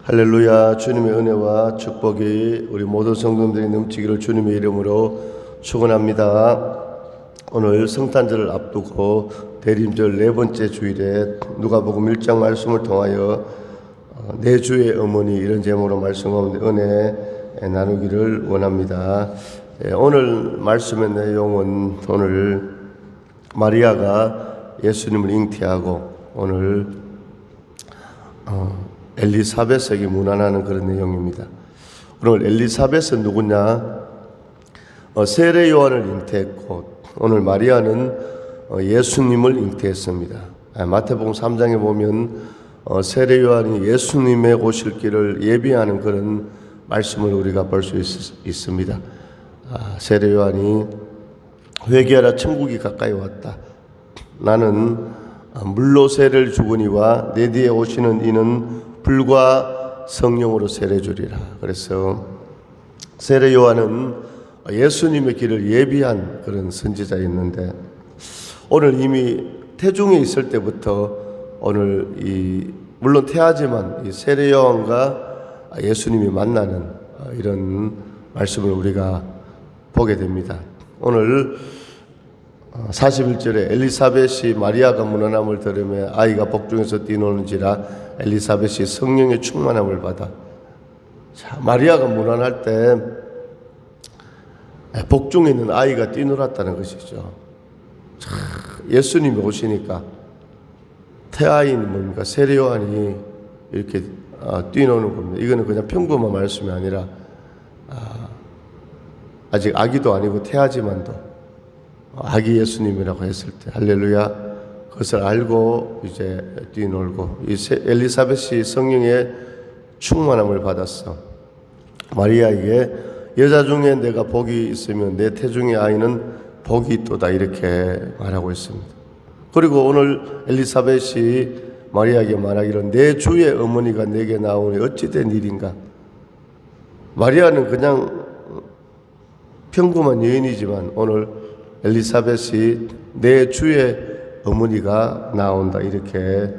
할렐루야. 주님의 은혜와 축복이 우리 모든 성도들이 넘치기를 주님의 이름으로 축원합니다. 오늘 성탄절을 앞두고 대림절 네 번째 주일에 누가복음 1장 말씀을 통하여 내 주의 어머니 이런 제목으로 말씀하는데 은혜 나누기를 원합니다. 오늘 말씀의 내용은 오늘 마리아가 예수님을 잉태하고 오늘 엘리사벳에게 문안하는 그런 내용입니다. 오늘 엘리사벳은 누구냐? 세례 요한을 잉태했고 오늘 마리아는 예수님을 잉태했습니다. 마태복음 3장에 보면 세례 요한이 예수님의 오실 길을 예비하는 그런 말씀을 우리가 볼 수 있습니다. 세례 요한이 회개하라 천국이 가까이 왔다. 나는 물로 세례를 주거니와 내 뒤에 오시는 이는 불과 성령으로 세례 주리라. 그래서 세례 요한은 예수님의 길을 예비한 그런 선지자였는데 오늘 이미 태중에 있을 때부터 오늘 물론 태하지만 이 세례 요한과 예수님이 만나는 이런 말씀을 우리가 보게 됩니다. 오늘 41절에 엘리사벳이 마리아가 문안함을 들으며 아이가 복중에서 뛰노는지라 엘리사벳이 성령의 충만함을 받아. 자, 마리아가 문안할 때 복중에 있는 아이가 뛰놀았다는 것이죠. 자, 예수님이 오시니까 태아인 뭡니까? 세례 요한이 이렇게 뛰노는 겁니다. 이거는 그냥 평범한 말씀이 아니라 아직 아기도 아니고 태아지만도 아기 예수님이라고 했을 때 할렐루야 그것을 알고 이제 뛰놀고 이 엘리사벳이 성령의 충만함을 받았어. 마리아에게 여자 중에 내가 복이 있으면 내 태중의 아이는 복이 있도다 이렇게 말하고 있습니다. 그리고 오늘 엘리사벳이 마리아에게 말하기를 내 주의 어머니가 내게 나오니 어찌 된 일인가. 마리아는 그냥 평범한 여인이지만 오늘 엘리사벳이 내 주의 어머니가 나온다 이렇게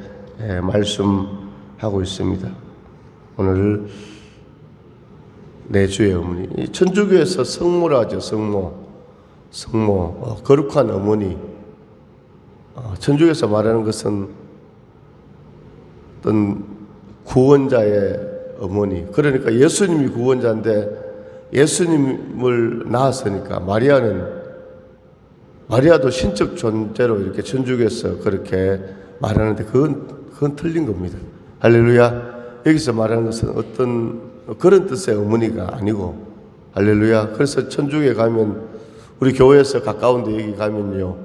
말씀하고 있습니다. 오늘 내 주의 어머니 천주교에서 성모라 하죠. 성모 거룩한 어머니. 천주교에서 말하는 것은 어떤 구원자의 어머니. 그러니까 예수님이 구원자인데 예수님을 낳았으니까 마리아도 신적 존재로 이렇게 천주교에서 그렇게 말하는데 그건 틀린 겁니다. 할렐루야. 여기서 말하는 것은 어떤 그런 뜻의 어머니가 아니고 할렐루야. 그래서 천주교에 가면 우리 교회에서 가까운 데 여기 가면요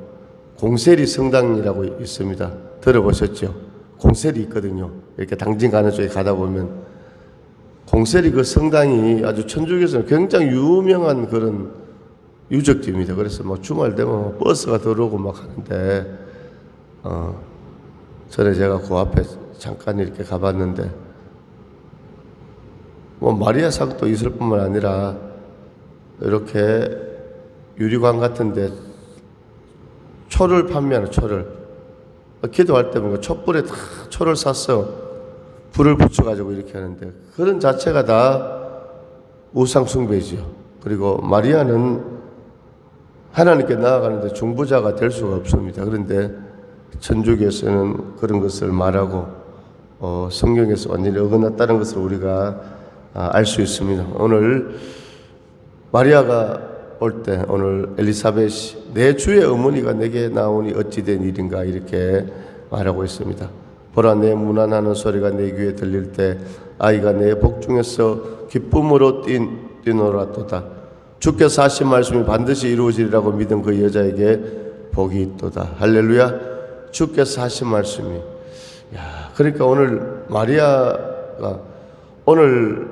공세리 성당이라고 있습니다. 들어보셨죠? 공세리 있거든요. 이렇게 당진 가는 쪽에 가다 보면 공세리 그 성당이 아주 천주교에서는 굉장히 유명한 그런 유적지입니다. 그래서 막 주말 되면 버스가 들어오고 막 하는데, 전에 제가 그 앞에 잠깐 이렇게 가봤는데, 뭐 마리아 상도 있을 뿐만 아니라, 이렇게 유리관 같은데 초를 판매하는 초를. 기도할 때 뭔가 촛불에 다 초를 샀어. 불을 붙여가지고 이렇게 하는데, 그런 자체가 다 우상숭배지요. 그리고 마리아는 하나님께 나아가는데 중보자가 될 수가 없습니다. 그런데 천주교에서는 그런 것을 말하고 성경에서 완전히 어긋났다는 것을 우리가 알 수 있습니다. 오늘 마리아가 올 때 오늘 엘리사벳이 내 주의 어머니가 내게 나오니 어찌 된 일인가 이렇게 말하고 있습니다. 보라 내 문안하는 소리가 내 귀에 들릴 때 아이가 내 복중에서 기쁨으로 뛰놀았도다. 주께서 하신 말씀이 반드시 이루어지리라고 믿은 그 여자에게 복이 있도다. 할렐루야. 주께서 하신 말씀이. 그러니까 오늘 마리아가 오늘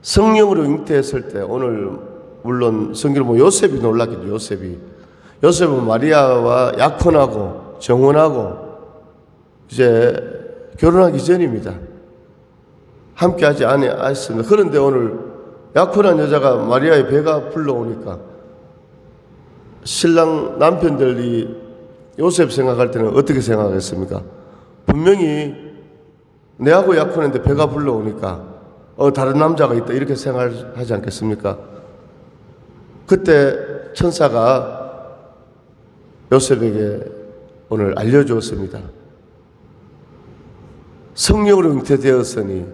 성령으로 잉태했을 때 오늘 물론 성경을 보면 요셉이 놀랐겠죠. 요셉은 마리아와 약혼하고 정혼하고 이제 결혼하기 전입니다. 함께하지 않았습니다. 그런데 오늘 약혼한 여자가 마리아의 배가 불러오니까 신랑 남편들이 요셉 생각할 때는 어떻게 생각했습니까? 분명히 내하고 약혼했는데 배가 불러오니까 다른 남자가 있다 이렇게 생각하지 않겠습니까? 그때 천사가 요셉에게 오늘 알려주었습니다. 성령으로 잉태되었으니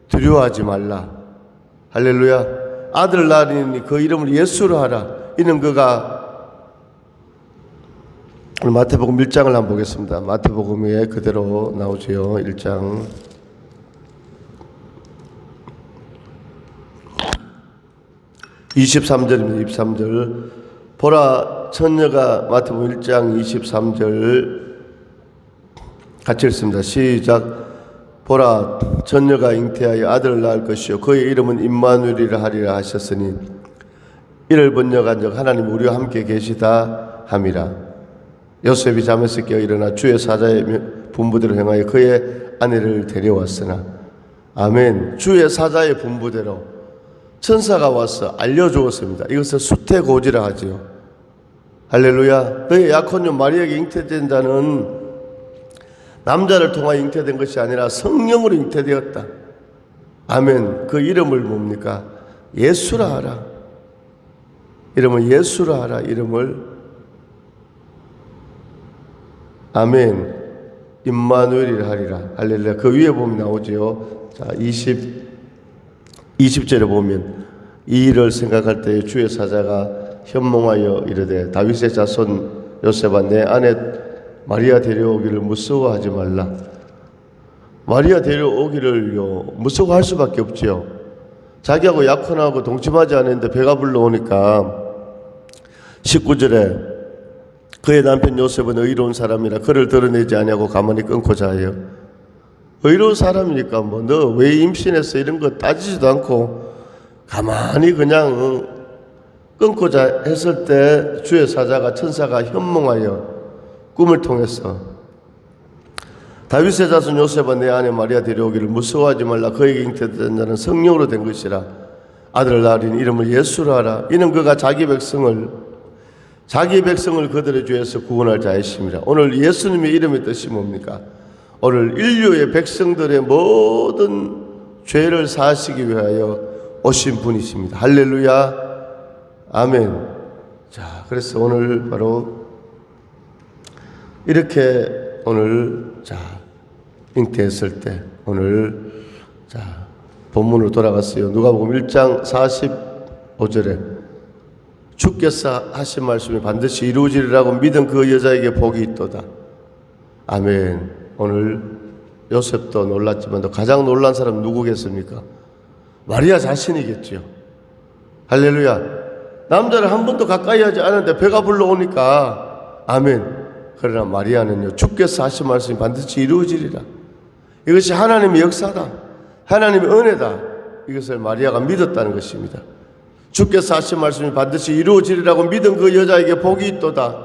두려워하지 말라. 할렐루야. 아들 낳으니 그 이름을 예수로 하라. 이는 그가 오늘 마태복음 1장을 한번 보겠습니다. 마태복음에 그대로 나오지요. 1장 23절입니다. 23절. 보라 처녀가 마태복음 1장 23절 같이 읽습니다. 시작. 보라 처녀가 잉태하여 아들을 낳을 것이요 그의 이름은 임마누엘이라 하리라 하셨으니 이를 번역한즉 하나님 우리와 함께 계시다 함이라. 요셉이 잠에서 깨어 일어나 주의 사자의 분부대로 행하여 그의 아내를 데려왔으나 아멘. 주의 사자의 분부대로 천사가 와서 알려주었습니다. 이것을 수태고지라 하지요. 할렐루야. 너의 약혼녀 마리아에게 잉태된 자는 남자를 통하여 잉태된 것이 아니라 성령으로 잉태되었다. 아멘. 그 이름을 뭡니까? 예수라 하라. 이름을 예수라 하라. 이름을 아멘. 임마누엘이라 하리라. 할렐루야. 그 위에 보면 나오지요. 자, 20절에 보면 이 일을 생각할 때에 주의 사자가 현몽하여 이르되 다윗의 자손 요셉아 내 아내 마리아 데려오기를 무서워하지 말라. 마리아 데려오기를요 무서워할 수밖에 없지요. 자기하고 약혼하고 동침하지 않았는데 배가 불러오니까 19절에 그의 남편 요셉은 의로운 사람이라 그를 드러내지 아니하고 가만히 끊고 자요. 의로운 사람이니까 뭐 너 왜 임신했어 이런 거 따지지도 않고 가만히 그냥 끊고 자 했을 때 주의 사자가 천사가 현몽하여 꿈을 통해서 다윗의 자손 요셉아 내 아내 마리아 데려오기를 무서워하지 말라. 그에게 잉태된 자는 성령으로 된 것이라. 아들을 낳으리니 이름을 예수로 하라. 이는 그가 자기 백성을 그들의 죄에서 구원할 자이심이라. 오늘 예수님의 이름의 뜻이 뭡니까? 오늘 인류의 백성들의 모든 죄를 사하시기 위하여 오신 분이십니다. 할렐루야. 아멘. 자, 그래서 오늘 바로 이렇게 오늘 잉태했을 때 오늘 본문으로 돌아갔어요. 누가복음 1장 45절에 주께서 하신 말씀이 반드시 이루어지리라고 믿은 그 여자에게 복이 있도다. 아멘. 오늘 요셉도 놀랐지만 가장 놀란 사람 누구겠습니까? 마리아 자신이겠죠. 할렐루야. 남자를 한 번도 가까이 하지 않았는데 배가 불러오니까 아멘. 그러나 마리아는요 주께서 하신 말씀이 반드시 이루어지리라. 이것이 하나님의 역사다. 하나님의 은혜다. 이것을 마리아가 믿었다는 것입니다. 주께서 하신 말씀이 반드시 이루어지리라고 믿은 그 여자에게 복이 있도다.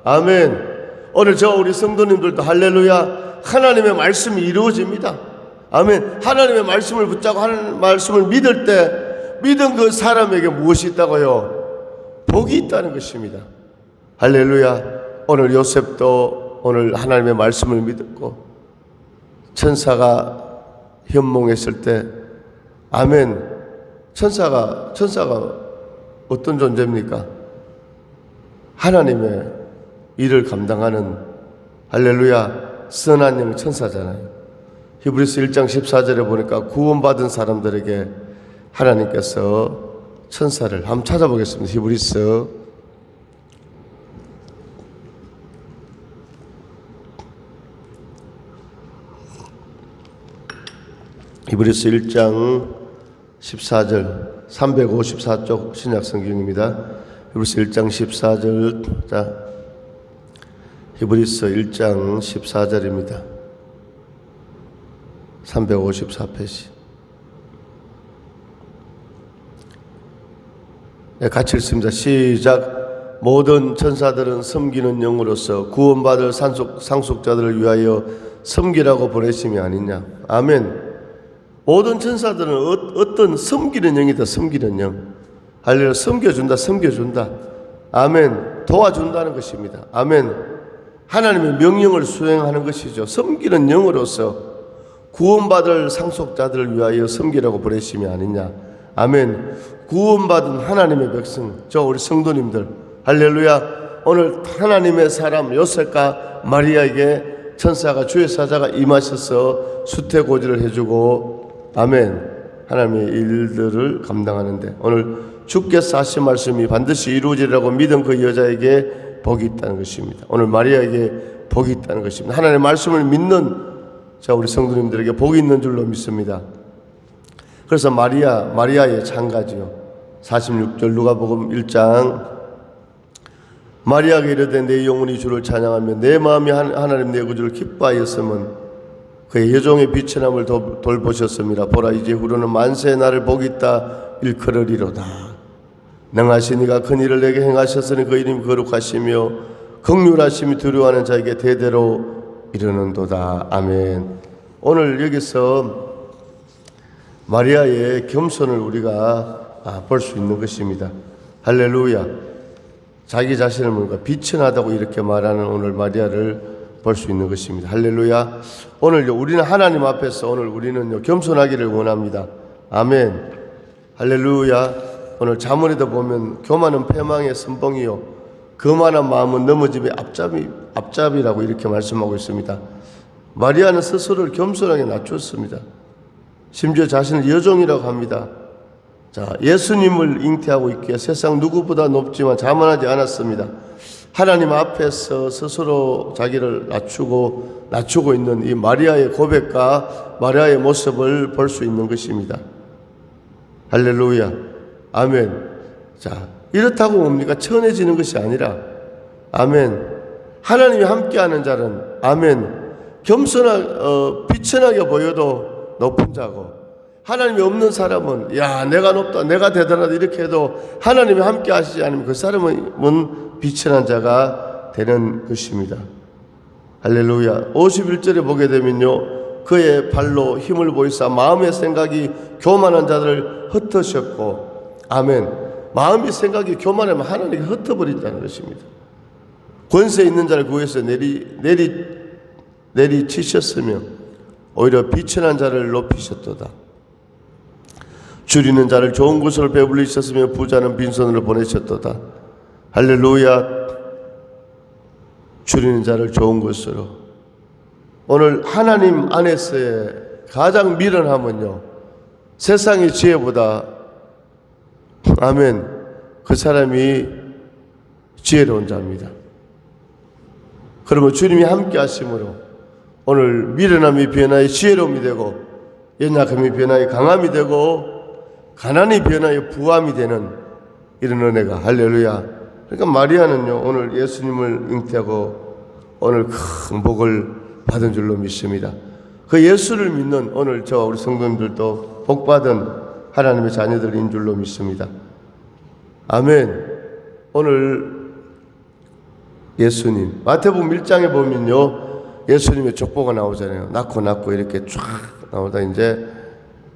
아멘. 오늘 저와 우리 성도님들도 할렐루야. 하나님의 말씀이 이루어집니다. 아멘. 하나님의 말씀을 붙잡고 하나님의 말씀을 믿을 때 믿은 그 사람에게 무엇이 있다고요? 복이 있다는 것입니다. 할렐루야. 오늘 요셉도 오늘 하나님의 말씀을 믿었고 천사가 현몽했을 때 아멘. 천사가 어떤 존재입니까? 하나님의 일을 감당하는 할렐루야 선한 영 천사잖아요. 히브리서 1장 14절에 보니까 구원받은 사람들에게 하나님께서 천사를 한번 찾아보겠습니다. 히브리서 1장 14절 354쪽 신약성경입니다. 히브리서 1장 14절 자 히브리서 1장 14절입니다. 354페이지. 네, 같이 읽습니다. 시작. 모든 천사들은 섬기는 영으로서 구원받을 상속자들을 위하여 섬기라고 보내심이 아니냐. 아멘. 모든 천사들은 어떤 섬기는 영이다. 섬기는 영. 할렐루야. 섬겨준다. 아멘. 도와준다는 것입니다. 아멘. 하나님의 명령을 수행하는 것이죠. 섬기는 영으로서 구원받을 상속자들을 위하여 섬기라고 보내심이 아니냐. 아멘. 구원받은 하나님의 백성, 저 우리 성도님들, 할렐루야. 오늘 하나님의 사람 요셉과 마리아에게 천사가 주의 사자가 임하셔서 수태고지를 해주고, 아멘, 하나님의 일들을 감당하는데, 오늘 주께서 하신 말씀이 반드시 이루어지리라고 믿은 그 여자에게 복이 있다는 것입니다. 오늘 마리아에게 복이 있다는 것입니다. 하나님의 말씀을 믿는 자 우리 성도님들에게 복이 있는 줄로 믿습니다. 그래서 마리아의 찬가지요. 46절 누가복음 1장, 마리아가 이르되 내 영혼이 주를 찬양하며 내 마음이 하나님 내 구주를 기뻐하였음은 그의 여종의 비천함을 돌보셨습니다. 보라 이제 후로는 만세의 날을 복이 있다 일컬으리로다. 능하신 이가 큰 일을 내게 행하셨으니 그 이름이 거룩하시며 긍휼하심이 두려워하는 자에게 대대로 이르는도다. 아멘. 오늘 여기서 마리아의 겸손을 우리가 볼 수 있는 것입니다. 할렐루야. 자기 자신을 뭔가 비천하다고 이렇게 말하는 오늘 마리아를 볼 수 있는 것입니다. 할렐루야. 오늘 우리는 하나님 앞에서 오늘 우리는 겸손하기를 원합니다. 아멘. 할렐루야. 오늘 잠언에도 보면 교만은 패망의 선봉이요 거만한 마음은 넘어짐의 앞잡이라고 이렇게 말씀하고 있습니다. 마리아는 스스로를 겸손하게 낮췄습니다. 심지어 자신을 여종이라고 합니다. 자, 예수님을 잉태하고 있기에 세상 누구보다 높지만 자만하지 않았습니다. 하나님 앞에서 스스로 자기를 낮추고 있는 이 마리아의 고백과 마리아의 모습을 볼 수 있는 것입니다. 할렐루야. 아멘. 자, 이렇다고 뭡니까? 천해지는 것이 아니라, 아멘, 하나님이 함께하는 자는, 아멘, 비천하게 보여도 높은 자고, 하나님이 없는 사람은 야 내가 높다 내가 대단하다 이렇게 해도 하나님이 함께 하시지 않으면 그 사람은 비천한 자가 되는 것입니다. 할렐루야. 51절에 보게 되면요, 그의 발로 힘을 보이사 마음의 생각이 교만한 자들을 흩으셨고, 아멘, 마음이 생각이 교만하면 하나님이 흩어버린다는 것입니다. 권세 있는 자를 구해서 내리치셨으며 오히려 비천한 자를 높이셨도다. 줄이는 자를 좋은 곳으로 배불리셨으며 부자는 빈손으로 보내셨도다. 할렐루야. 줄이는 자를 좋은 곳으로. 오늘 하나님 안에서의 가장 미련함은요, 세상의 지혜보다, 아멘, 그 사람이 지혜로운 자입니다. 그러면 주님이 함께 하심으로 오늘 미련함이 변화의 지혜로움이 되고, 연약함이 변화의 강함이 되고, 가난이 변화의 부함이 되는 이런 은혜가, 할렐루야. 그러니까 마리아는요, 오늘 예수님을 잉태하고 오늘 큰 복을 받은 줄로 믿습니다. 그 예수를 믿는 오늘 저 우리 성도님들도 복받은 하나님의 자녀들인 줄로 믿습니다. 아멘. 오늘 예수님, 마태복음 1장에 보면요, 예수님의 족보가 나오잖아요. 낳고 이렇게 쫙 나오다 이제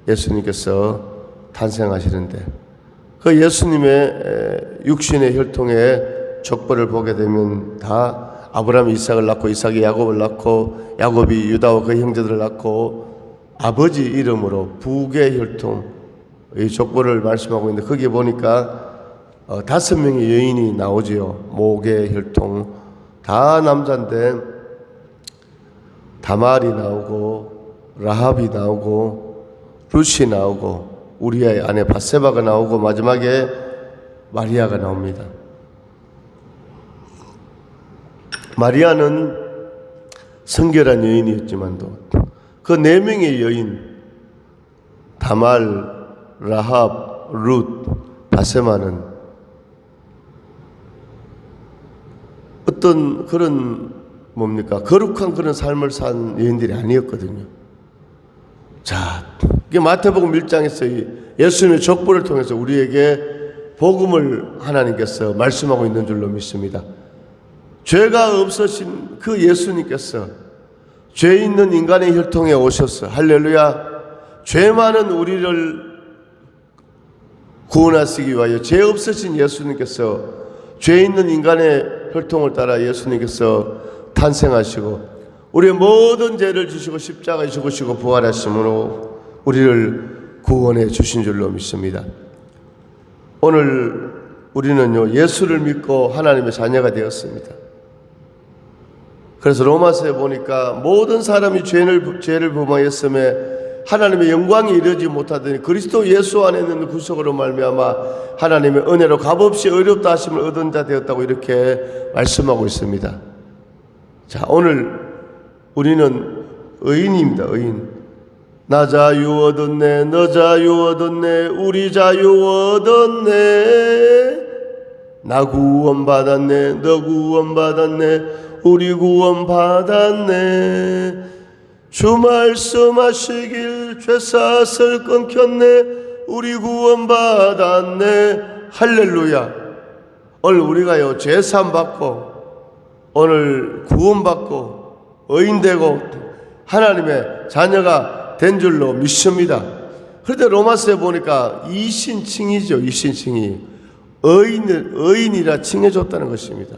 예수님께서 탄생하시는데, 그 예수님의 육신의 혈통의 족보를 보게 되면 다 아브라함이 이삭을 낳고, 이삭이 야곱을 낳고, 야곱이 유다와 그 형제들을 낳고, 아버지 이름으로 북의 혈통 이 족보를 말씀하고 있는데, 거기에 보니까 5명의 여인이 나오지요. 목의 혈통 다 남자인데 다말이 나오고, 라합이 나오고, 룻이 나오고, 우리의 아내 바세바가 나오고, 마지막에 마리아가 나옵니다. 마리아는 성결한 여인이었지만도 그 4명의 여인, 다말, 라합, 룻, 바세마는 어떤 그런 거룩한 그런 삶을 산 여인들이 아니었거든요. 자, 이게 마태복음 1장에서 예수님의 족보를 통해서 우리에게 복음을 하나님께서 말씀하고 있는 줄로 믿습니다. 죄가 없으신 그 예수님께서 죄 있는 인간의 혈통에 오셔서, 할렐루야, 죄 많은 우리를 구원하시기 위하여 죄 없으신 예수님께서 죄 있는 인간의 혈통을 따라 예수님께서 탄생하시고 우리의 모든 죄를 지시고 십자가에 죽으시고 부활하심으로 우리를 구원해 주신 줄로 믿습니다. 오늘 우리는요, 예수를 믿고 하나님의 자녀가 되었습니다. 그래서 로마서에 보니까 모든 사람이 죄를 범하였음에 하나님의 영광이 이르지 못하더니 그리스도 예수 안에 있는 구속으로 말미암아 하나님의 은혜로 값없이 의롭다 하심을 얻은 자 되었다고 이렇게 말씀하고 있습니다. 자, 오늘 우리는 의인입니다. 의인. 나 자유 얻었네, 너 자유 얻었네, 우리 자유 얻었네. 나 구원 받았네, 너 구원 받았네, 우리 구원 받았네. 주 말씀하시길 죄사슬 끊겼네, 우리 구원 받았네. 할렐루야. 오늘 우리가요, 죄사함 받고 오늘 구원 받고 의인되고 하나님의 자녀가 된 줄로 믿습니다. 그런데 로마서에 보니까 이신칭이죠. 이신칭이 의인이라 칭해줬다는 것입니다.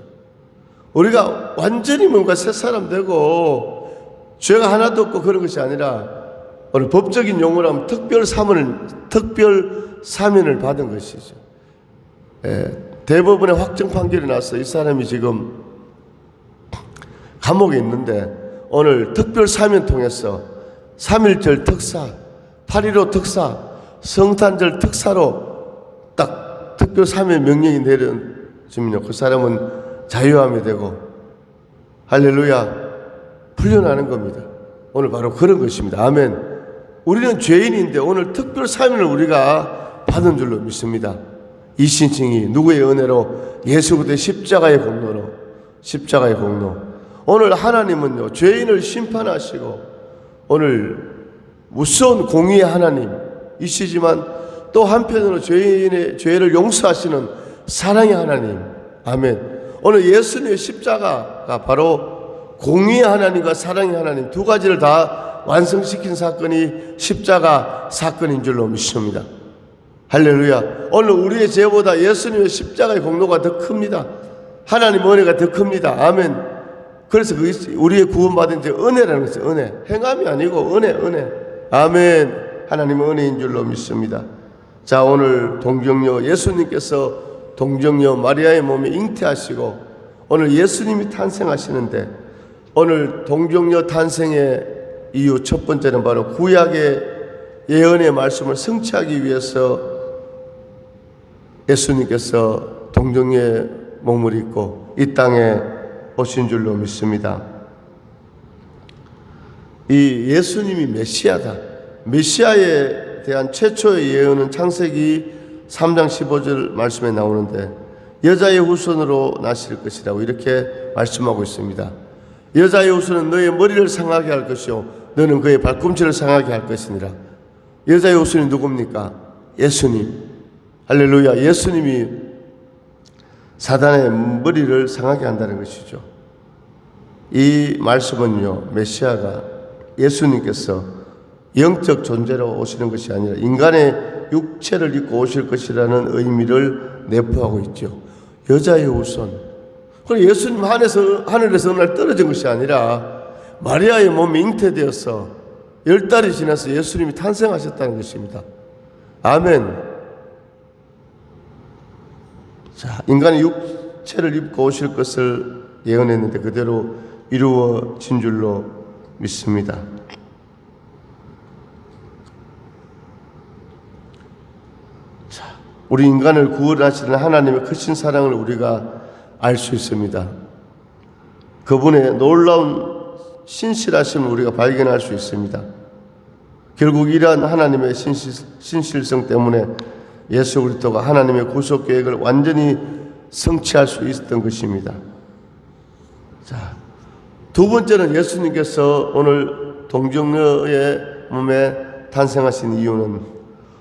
우리가 완전히 뭔가 새 사람 되고 죄가 하나도 없고 그런 것이 아니라 오늘 법적인 용어로 하면 특별 사면을 받은 것이죠. 대법원의 확정 판결이 나서 이 사람이 지금 감옥에 있는데 오늘 특별 사면 통해서 3.1절 특사, 8.15 특사, 성탄절 특사로 딱 특별 사면 명령이 내려지면요, 그 사람은 자유함이 되고 할렐루야 풀려나는 겁니다. 오늘 바로 그런 것입니다. 아멘. 우리는 죄인인데 오늘 특별 사면을 우리가 받은 줄로 믿습니다. 이 신칭이 누구의 은혜로? 예수 그리스도의 십자가의 공로로. 십자가의 공로. 오늘 하나님은요, 죄인을 심판하시고 오늘 무서운 공의의 하나님이시지만 또 한편으로 죄인의 죄를 용서하시는 사랑의 하나님. 아멘. 오늘 예수님의 십자가가 바로 공의의 하나님과 사랑의 하나님 두 가지를 다 완성시킨 사건이 십자가 사건인 줄로 믿습니다. 할렐루야. 오늘 우리의 죄보다 예수님의 십자가의 공로가 더 큽니다. 하나님의 은혜가 더 큽니다. 아멘. 그래서 우리의 구원받은 제 은혜라는 것이죠. 은혜. 행함이 아니고 은혜. 아멘. 하나님의 은혜인 줄로 믿습니다. 자, 오늘 동정녀 예수님께서 동정녀 마리아의 몸에 잉태하시고 오늘 예수님이 탄생하시는데 오늘 동정녀 탄생의 이유 첫 번째는 바로 구약의 예언의 말씀을 성취하기 위해서 예수님께서 동정녀의 몸을 입고 이 땅에 오신 줄로 믿습니다. 이 예수님이 메시아다. 메시아에 대한 최초의 예언은 창세기 3장 15절 말씀에 나오는데 여자의 후손으로 나실 것이라고 이렇게 말씀하고 있습니다. 여자의 후손은 너의 머리를 상하게 할 것이요 너는 그의 발꿈치를 상하게 할 것이니라. 여자의 후손이 누굽니까? 예수님. 할렐루야. 예수님이 사단의 머리를 상하게 한다는 것이죠. 이 말씀은요, 메시아가 예수님께서 영적 존재로 오시는 것이 아니라 인간의 육체를 입고 오실 것이라는 의미를 내포하고 있죠. 여자의 후손. 그리고 예수님 하늘에서 어느 날 떨어진 것이 아니라 마리아의 몸에 잉태되어서 10달이 지나서 예수님이 탄생하셨다는 것입니다. 아멘. 자, 인간의 육체를 입고 오실 것을 예언했는데 그대로 이루어진 줄로 믿습니다. 자, 우리 인간을 구원하시는 하나님의 크신 사랑을 우리가 알 수 있습니다. 그분의 놀라운 신실하심을 우리가 발견할 수 있습니다. 결국 이러한 하나님의 신실성 때문에 예수 그리스도가 하나님의 구속 계획을 완전히 성취할 수 있었던 것입니다. 자, 두 번째는 예수님께서 오늘 동정녀의 몸에 탄생하신 이유는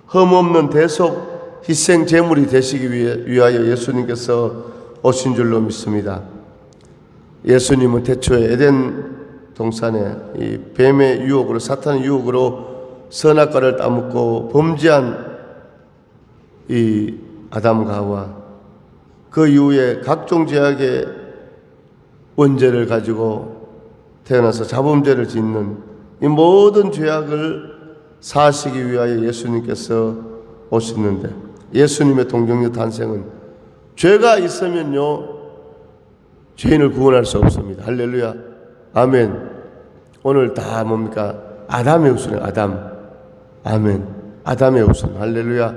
흠없는 대속 희생 제물이 되시기 위하여 예수님께서 오신 줄로 믿습니다. 예수님은 태초에 에덴 동산에 이 뱀의 유혹으로 사탄의 유혹으로 선악과를 따먹고 범죄한 이 아담과 하와 그 이후에 각종 죄악의 원죄를 가지고 태어나서 자범죄를 짓는 이 모든 죄악을 사하시기 위하여 예수님께서 오셨는데, 예수님의 동정녀 탄생은 죄가 있으면요 죄인을 구원할 수 없습니다. 할렐루야, 아멘. 오늘 다 뭡니까? 아담의 후손이에요. 아담. 아멘. 아담의 후손. 할렐루야,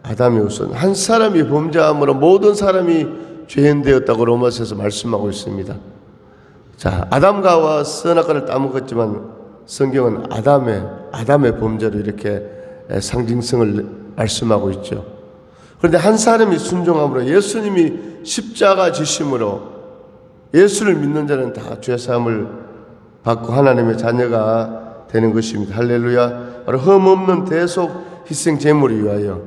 아담의 후손. 한 사람이 범죄함으로 모든 사람이 죄인 되었다고 로마서에서 말씀하고 있습니다. 자, 아담과 하와 선악과를 따먹었지만 성경은 아담의 범죄로 이렇게 상징성을 말씀하고 있죠. 그런데 한 사람이 순종함으로, 예수님이 십자가 지심으로 예수를 믿는 자는 다 죄사함을 받고 하나님의 자녀가 되는 것입니다. 할렐루야. 바로 흠없는 대속 희생 제물을 위하여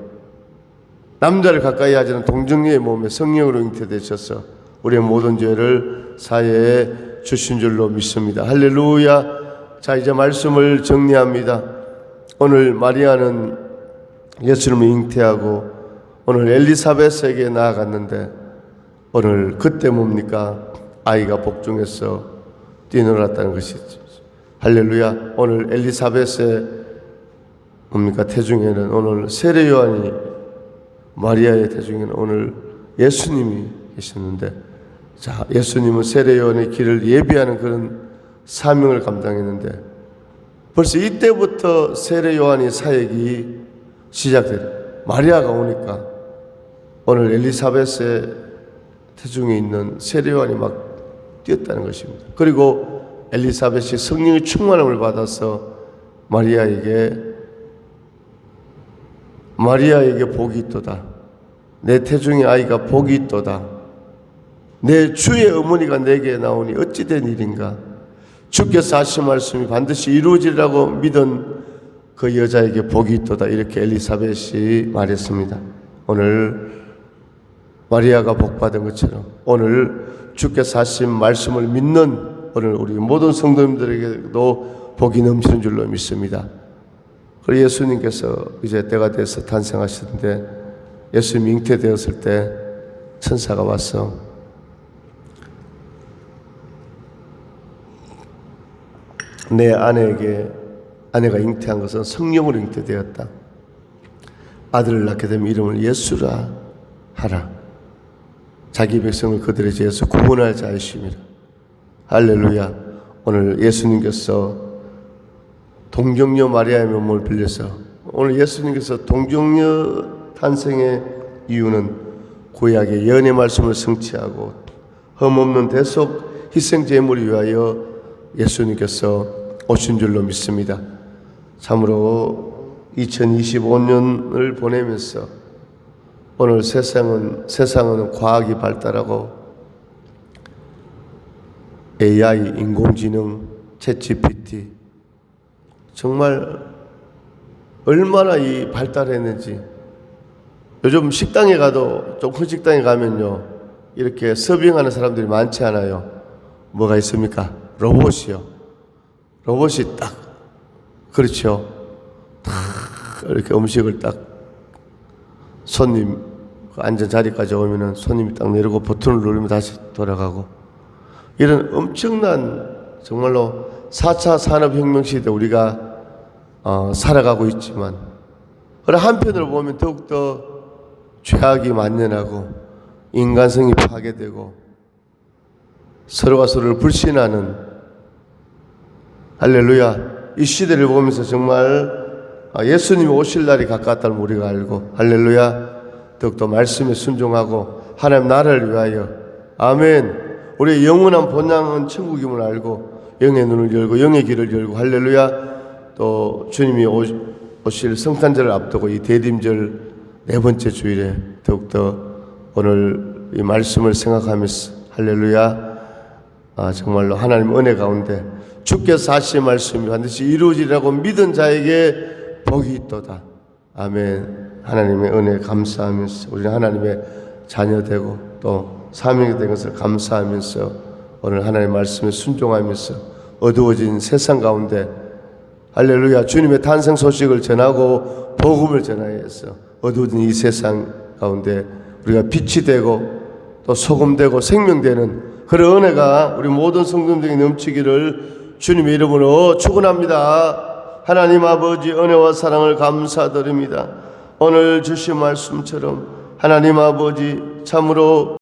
남자를 가까이 하지 않은 동정녀의 몸에 성령으로 잉태되셔서 우리의 모든 죄를 사해해 주신 줄로 믿습니다. 할렐루야. 자, 이제 말씀을 정리합니다. 오늘 마리아는 예수님을 잉태하고 오늘 엘리사벳에게 나아갔는데, 오늘 그때 뭡니까? 아이가 복중에서 뛰놀았다는 것이죠. 할렐루야. 오늘 엘리사벳의 뭡니까? 태중에는 오늘 세례 요한이, 마리아의 태중에는 오늘 예수님이 계셨는데, 자, 예수님은 세례 요한의 길을 예비하는 그런 사명을 감당했는데, 벌써 이때부터 세례 요한의 사역이 시작돼요. 마리아가 오니까 오늘 엘리사벳의 태중에 있는 세례 요한이 막 뛰었다는 것입니다. 그리고 엘리사벳이 성령의 충만함을 받아서 마리아에게 복이 있도다. 내 태중의 아이가 복이 있도다. 내 주의 어머니가 내게 나오니 어찌 된 일인가. 주께서 하신 말씀이 반드시 이루어지리라고 믿은 그 여자에게 복이 있도다. 이렇게 엘리사벳이 말했습니다. 오늘 마리아가 복받은 것처럼 오늘 주께서 하신 말씀을 믿는 오늘 우리 모든 성도님들에게도 복이 넘치는 줄로 믿습니다. 그리고 예수님께서 이제 때가 돼서 탄생하셨는데, 예수님이 잉태되었을 때 천사가 와서 내 아내가 잉태한 것은 성령으로 잉태되었다. 아들을 낳게 되면 이름을 예수라 하라. 자기 백성을 그들의 죄에서 구원할 자이심이라. 할렐루야. 오늘 예수님께서 동정녀 마리아의 몸을 빌려서, 오늘 예수님께서 동정녀 탄생의 이유는 구약의 예언의 말씀을 성취하고 흠없는 대속 희생 제물을 위하여 예수님께서 오신 줄로 믿습니다. 참으로 2025년을 보내면서 오늘 세상은 과학이 발달하고 AI, 인공지능, 챗GPT 정말 얼마나 이 발달했는지. 요즘 식당에 가도, 좀 큰 식당에 가면요 이렇게 서빙하는 사람들이 많지 않아요. 뭐가 있습니까? 로봇이요. 로봇이 딱, 그렇죠. 딱 이렇게 음식을 딱 손님 앉은 자리까지 오면은 손님이 딱 내리고 버튼을 누르면 다시 돌아가고, 이런 엄청난 정말로 4차 산업혁명 시대 우리가 살아가고 있지만, 그러나 한편으로 보면 더욱더 죄악이 만연하고 인간성이 파괴되고 서로가 서로를 불신하는, 할렐루야, 이 시대를 보면서 정말 예수님이 오실 날이 가까웠다는 우리가 알고, 할렐루야, 더욱더 말씀에 순종하고 하나님 나라를 위하여, 아멘, 우리의 영원한 본향은 천국임을 알고 영의 눈을 열고 영의 길을 열고, 할렐루야, 또 주님이 오실 성탄절을 앞두고 이 대림절 네 번째 주일에 더욱더 오늘 이 말씀을 생각하면서, 할렐루야, 정말로 하나님 은혜 가운데 주께서 하신 말씀이 반드시 이루어지리라고 믿은 자에게 복이 있도다. 아멘. 하나님의 은혜 감사하면서 우리는 하나님의 자녀 되고 또 사명이 된 것을 감사하면서 오늘 하나님의 말씀에 순종하면서 어두워진 세상 가운데, 할렐루야, 주님의 탄생 소식을 전하고 복음을 전하여서 어두워진 이 세상 가운데 우리가 빛이 되고 또 소금 되고 생명 되는 그런 은혜가 우리 모든 성도들에게 넘치기를 주님의 이름으로 축원합니다. 하나님 아버지 은혜와 사랑을 감사드립니다. 오늘 주신 말씀처럼 하나님 아버지 참으로